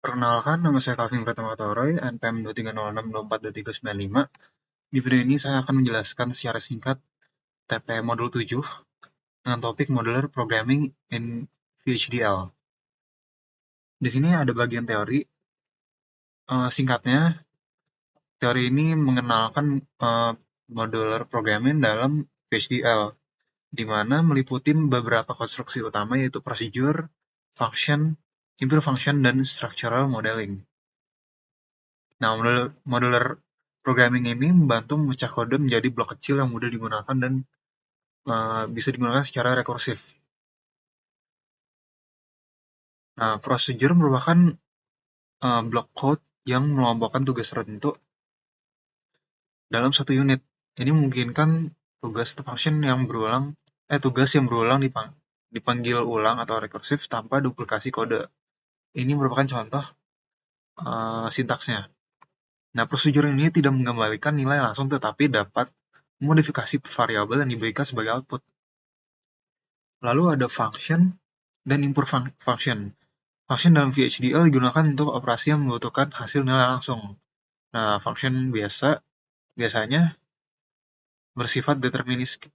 Perkenalkan, nama saya Calvin Pratama Toroy, NPM 23062429395. Di video ini saya akan menjelaskan secara singkat TP Modul 7 dengan topik Modular Programming in VHDL. Di sini ada bagian teori. Singkatnya, teori ini mengenalkan Modular Programming dalam VHDL, di mana meliputi beberapa konstruksi utama yaitu procedure, function, impure function, dan structural modeling. Nah, modular programming ini membantu memecah kode menjadi blok kecil yang mudah digunakan dan bisa digunakan secara rekursif. Nah, procedure merupakan blok code yang mengelompokkan tugas tertentu dalam satu unit. Ini memungkinkan tugas yang berulang dipanggil ulang atau rekursif tanpa duplikasi kode. Ini merupakan contoh sintaksnya. Nah, prosedur ini tidak mengembalikan nilai langsung tetapi dapat memodifikasi variabel yang diberikan sebagai output. Lalu ada function dan import function. Function dalam VHDL digunakan untuk operasi yang membutuhkan hasil nilai langsung. Nah, function biasanya bersifat deterministik.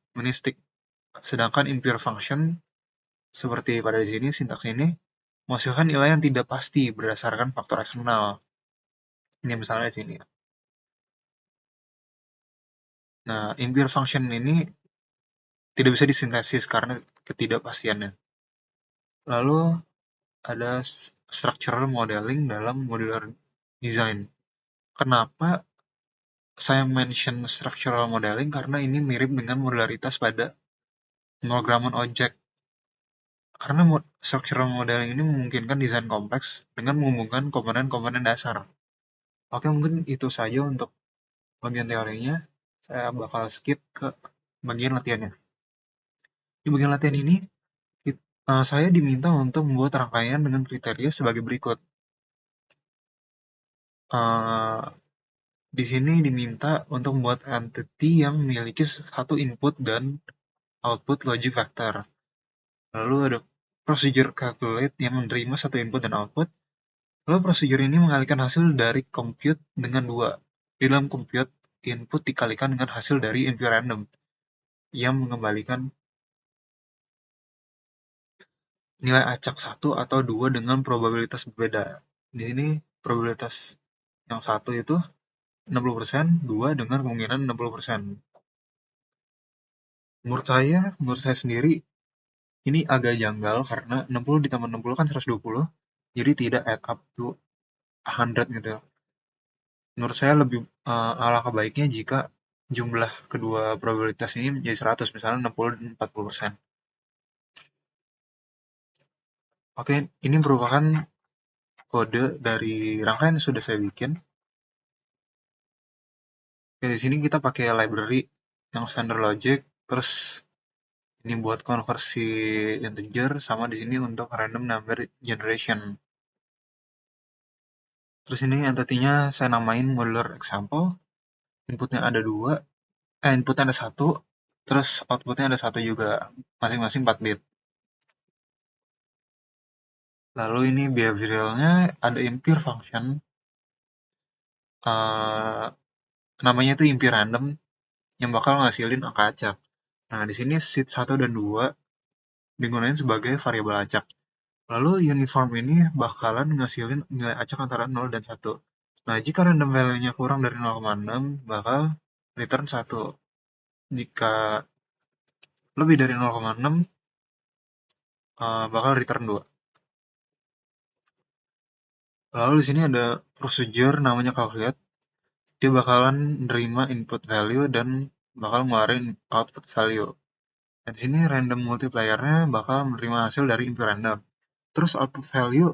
Sedangkan impure function seperti pada di sini sintaks ini menghasilkan nilai yang tidak pasti berdasarkan faktor eksternal. Ini misalnya di sini. Nah, impure function ini tidak bisa disintesis karena ketidakpastiannya. Lalu ada structural modeling dalam modular design. Kenapa saya mention structural modeling? Karena ini mirip dengan modularitas pada pemrograman objek. Karena structural modeling ini memungkinkan desain kompleks dengan menghubungkan komponen-komponen dasar. Oke, mungkin itu saja untuk bagian teorinya. Saya bakal skip ke bagian latihannya. Di bagian latihan ini, saya diminta untuk membuat rangkaian dengan kriteria sebagai berikut. Di sini diminta untuk membuat entity yang memiliki satu input dan output logic vector. Lalu ada procedure calculate yang menerima satu input dan output. Lalu procedure ini mengalihkan hasil dari compute dengan 2. Di dalam compute, input dikalikan dengan hasil dari impure random yang mengembalikan nilai acak 1 atau 2 dengan probabilitas berbeda. Di sini probabilitas yang 1 itu 60%, 2 dengan kemungkinan 60%. Menurut saya sendiri, ini agak janggal karena 60 ditambah 60 kan 120, jadi tidak add up to 100 gitu. Menurut saya lebih alangkah baiknya jika jumlah kedua probabilitas ini menjadi 100, misalnya 60 dan 40%. Oke, ini merupakan kode dari rangkaian yang sudah saya bikin. Oke, di sini kita pakai library yang standard logic, terus ini buat konversi integer, sama di sini untuk random number generation. Terus ini entity-nya saya namain modular example. Inputnya ada 2, inputnya ada 1, terus outputnya ada 1 juga, masing-masing 4 bit. Lalu ini behavioralnya ada impure function, namanya itu impure random, yang bakal ngasilin angka acak. Nah, di sini seed 1 dan 2 digunakan sebagai variabel acak. Lalu uniform ini bakalan ngasilin nilai acak antara 0 dan 1. Nah, jika random value-nya kurang dari 0,6, bakal return 1. Jika lebih dari 0,6, bakal return 2. Lalu di sini ada procedure namanya calculate. Dia bakalan nerima input value dan bakal ngeluarin output value. Dan di sini random multiplier-nya bakal menerima hasil dari impure random. Terus output value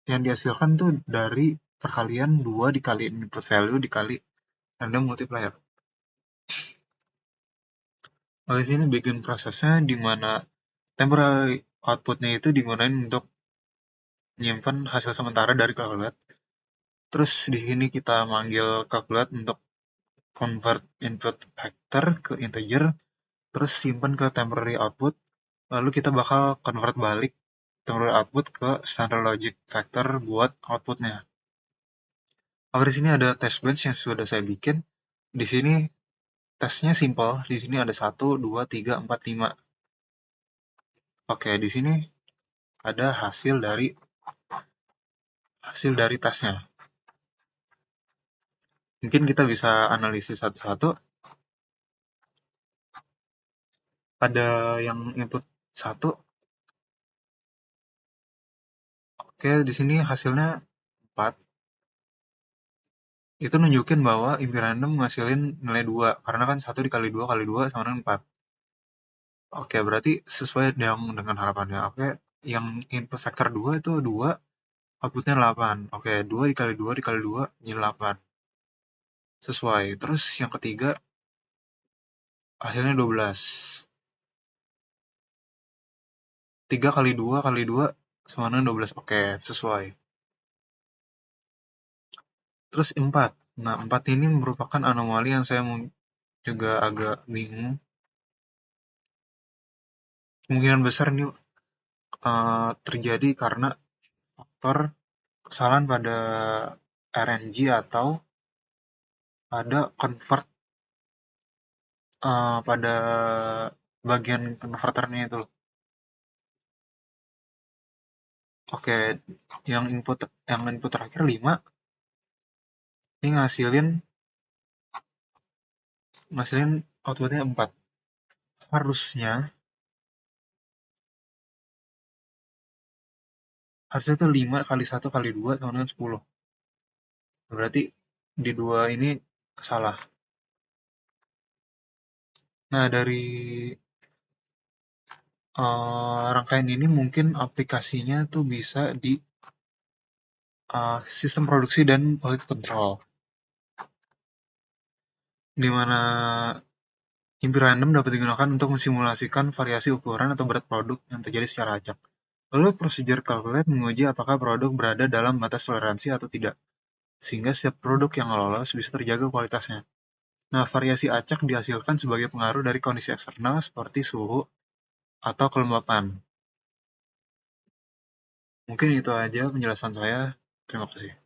yang dihasilkan tuh dari perkalian 2 dikali input value dikali random multiplier. Lalu di sini bikin prosesnya di mana temporary output-nya itu digunakan untuk menyimpan hasil sementara dari calculate. Terus di sini kita manggil calculate untuk convert input vector ke integer, terus simpan ke temporary output, lalu kita bakal convert balik temporal output ke standard logic factor buat outputnya. Oke, di sini ada test bench yang sudah saya bikin. Di sini tesnya simple. Di sini ada 1, 2, 3, 4, 5. Oke, di sini ada hasil dari tesnya. Mungkin kita bisa analisis satu-satu. Ada yang input 1. Oke, di sini hasilnya 4. Itu nunjukin bahwa impi random ngasilin nilai 2. Karena kan 1 dikali 2 kali 2 sama dengan 4. Oke, berarti sesuai dengan harapannya. Oke, yang input vektor 2 itu 2, outputnya 8. Oke, 2 dikali 2 dikali 2 jadi 8. Sesuai. Terus yang ketiga, hasilnya 12. 3 kali 2 kali 2 sama dengan 12. Oke, sesuai. Terus 4. Nah, 4 ini merupakan anomali yang saya juga agak bingung. Kemungkinan besar ini terjadi karena faktor kesalahan pada RNG atau pada convert pada bagian converternya itu loh. Oke, yang input terakhir 5 ini ngasilin outputnya 4. Harusnya itu 5 kali 1 kali 2 sama dengan 10. Berarti di 2 ini salah. Nah, dari rangkaian ini mungkin aplikasinya tuh bisa di sistem produksi dan quality control, di mana impi random dapat digunakan untuk mensimulasikan variasi ukuran atau berat produk yang terjadi secara acak. Lalu prosedur calculate menguji apakah produk berada dalam batas toleransi atau tidak, sehingga setiap produk yang lolos bisa terjaga kualitasnya. Nah, variasi acak dihasilkan sebagai pengaruh dari kondisi eksternal seperti suhu atau kelembapan. Mungkin itu aja penjelasan saya. Terima kasih.